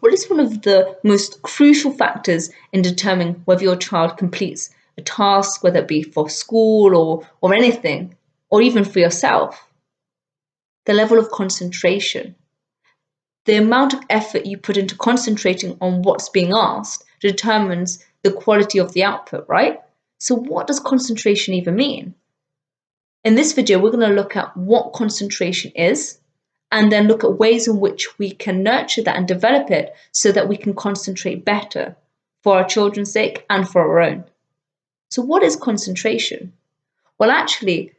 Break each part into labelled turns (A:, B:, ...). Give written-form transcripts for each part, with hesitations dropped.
A: Well, it's one of the most crucial factors in determining whether your child completes a task, whether it be for school or anything, or even for yourself. The level of concentration. The amount of effort you put into concentrating on what's being asked determines the quality of the output, right? So what does concentration even mean? In this video, we're going to look at what concentration is, and then look at ways in which we can nurture that and develop it so that we can concentrate better for our children's sake and for our own. So what is concentration? Well, actually,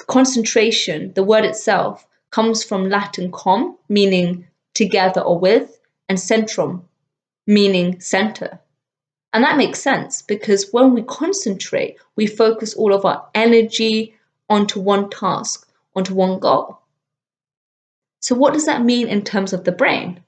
A: concentration, the word itself, comes from Latin com, meaning together or with, and centrum, meaning center. And that makes sense because when we concentrate, we focus all of our energy onto one task, onto one goal. So what does that mean in terms of the brain?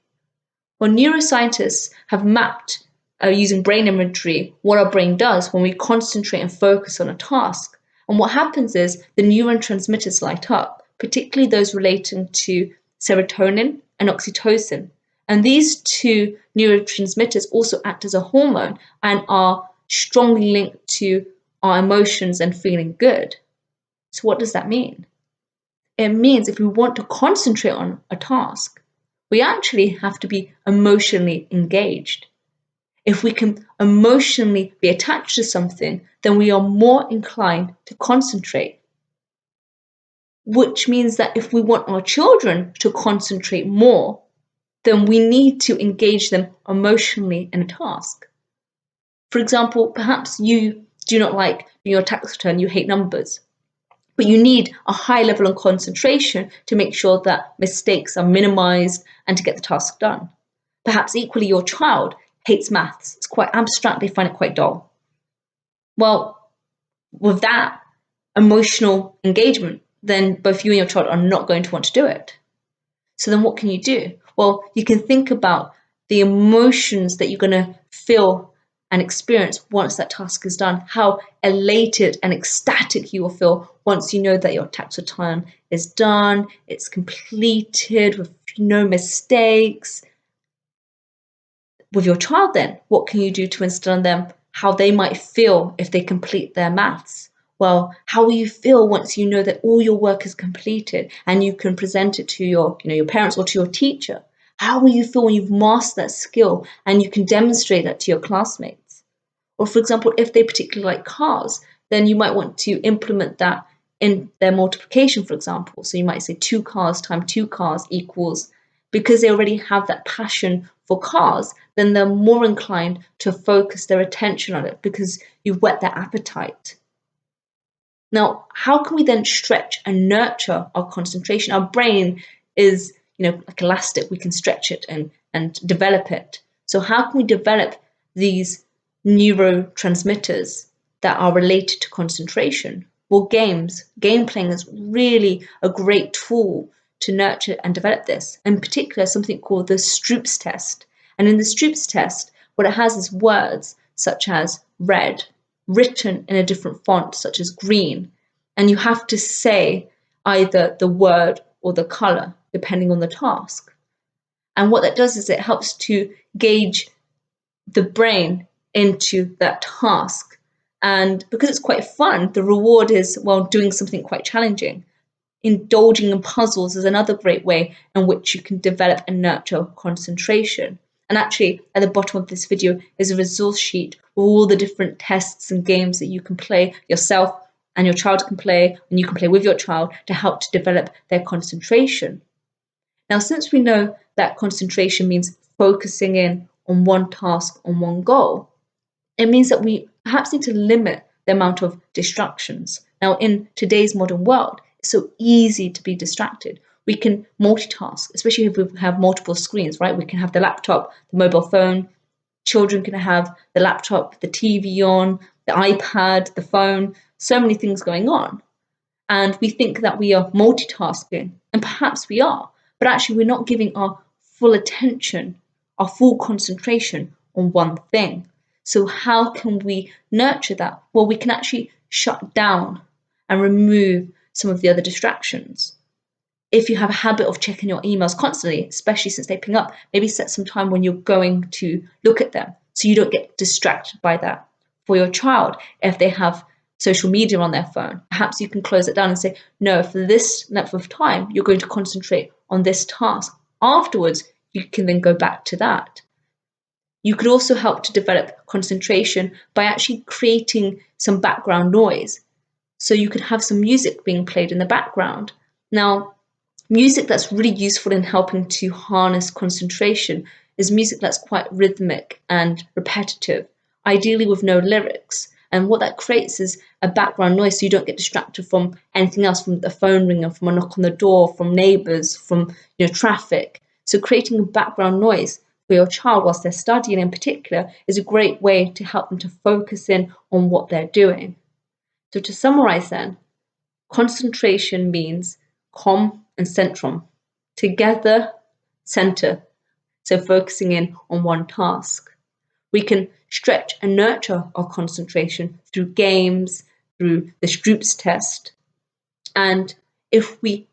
A: Well, neuroscientists have mapped, using brain imagery, what our brain does when we concentrate and focus on a task. And what happens is the neurotransmitters light up, particularly those relating to serotonin and oxytocin. And these two neurotransmitters also act as a hormone and are strongly linked to our emotions and feeling good. So what does that mean? It means if we want to concentrate on a task, we actually have to be emotionally engaged. If we can emotionally be attached to something, then we are more inclined to concentrate. Which means that if we want our children to concentrate more, then we need to engage them emotionally in a task. For example, perhaps you do not like doing your tax return, you hate numbers, but you need a high level of concentration to make sure that mistakes are minimized and to get the task done. Perhaps equally your child hates maths. It's quite abstract, they find it quite dull. Well, with that emotional engagement, then both you and your child are not going to want to do it. So then what can you do? Well, you can think about the emotions that you're going to feel and experience once that task is done, how elated and ecstatic you will feel once you know that your tax return is done, it's completed with no mistakes. With your child then, what can you do to instill in them how they might feel if they complete their maths? Well, how will you feel once you know that all your work is completed and you can present it to your parents or to your teacher? How will you feel when you've mastered that skill and you can demonstrate that to your classmates? Or for example, if they particularly like cars, then you might want to implement that in their multiplication, for example. So you might say 2 cars times 2 cars equals, because they already have that passion for cars, then they're more inclined to focus their attention on it because you've whet their appetite. Now, how can we then stretch and nurture our concentration? Our brain is, like elastic. We can stretch it and develop it. So how can we develop these neurotransmitters that are related to concentration? Well, game playing is really a great tool to nurture and develop this. In particular, something called the Stroop's test. And in the Stroop's test, what it has is words such as red, written in a different font, such as green. And you have to say either the word or the color, depending on the task. And what that does is it helps to gauge the brain into that task. And because it's quite fun, the reward is, well, doing something quite challenging. Indulging in puzzles is another great way in which you can develop and nurture concentration. And actually, at the bottom of this video is a resource sheet with all the different tests and games that you can play yourself and your child can play, and you can play with your child to help to develop their concentration. Now, since we know that concentration means focusing in on one task, on one goal, it means that we perhaps need to limit the amount of distractions. Now, in today's modern world, it's so easy to be distracted. We can multitask, especially if we have multiple screens, right? We can have the laptop, the mobile phone. Children can have the laptop, the TV on, the iPad, the phone, so many things going on. And we think that we are multitasking, and perhaps we are, but actually we're not giving our full attention, our full concentration on one thing. So how can we nurture that? Well, we can actually shut down and remove some of the other distractions. if you have a habit of checking your emails constantly, especially since they ping up, maybe set some time when you're going to look at them so you don't get distracted by that. For your child, if they have social media on their phone, perhaps you can close it down and say, no, for this length of time, you're going to concentrate on this task. Afterwards, you can then go back to that. You could also help to develop concentration by actually creating some background noise. So you could have some music being played in the background. Now, music that's really useful in helping to harness concentration is music that's quite rhythmic and repetitive, ideally with no lyrics. And what that creates is a background noise so you don't get distracted from anything else, from the phone ringing, from a knock on the door, from neighbours, from traffic. So creating a background noise for your child whilst they're studying in particular is a great way to help them to focus in on what they're doing. So to summarise then, concentration means calm and centrum, together, center, so focusing in on one task. We can stretch and nurture our concentration through games, through the Stroop's test. And if we,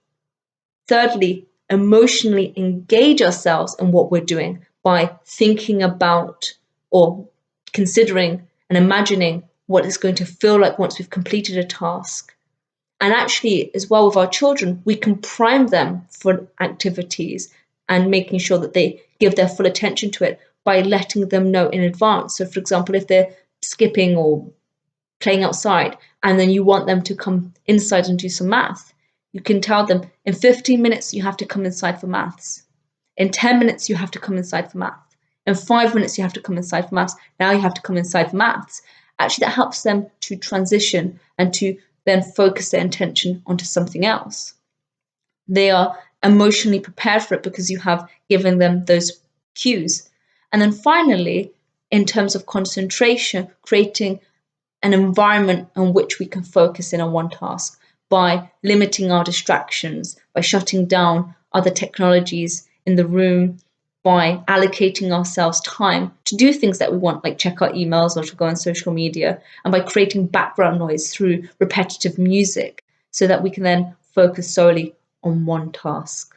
A: thirdly, emotionally engage ourselves in what we're doing by thinking about or considering and imagining what it's going to feel like once we've completed a task. And actually, as well with our children, we can prime them for activities and making sure that they give their full attention to it by letting them know in advance. So, for example, if they're skipping or playing outside and then you want them to come inside and do some math, you can tell them in 15 minutes you have to come inside for maths. In 10 minutes you have to come inside for math. In 5 minutes you have to come inside for maths. Now you have to come inside for maths. Actually, that helps them to transition and to then focus their attention onto something else. They are emotionally prepared for it because you have given them those cues. And then finally, in terms of concentration, creating an environment in which we can focus in on one task by limiting our distractions, by shutting down other technologies in the room, by allocating ourselves time to do things that we want, like check our emails or to go on social media, and by creating background noise through repetitive music so that we can then focus solely on one task.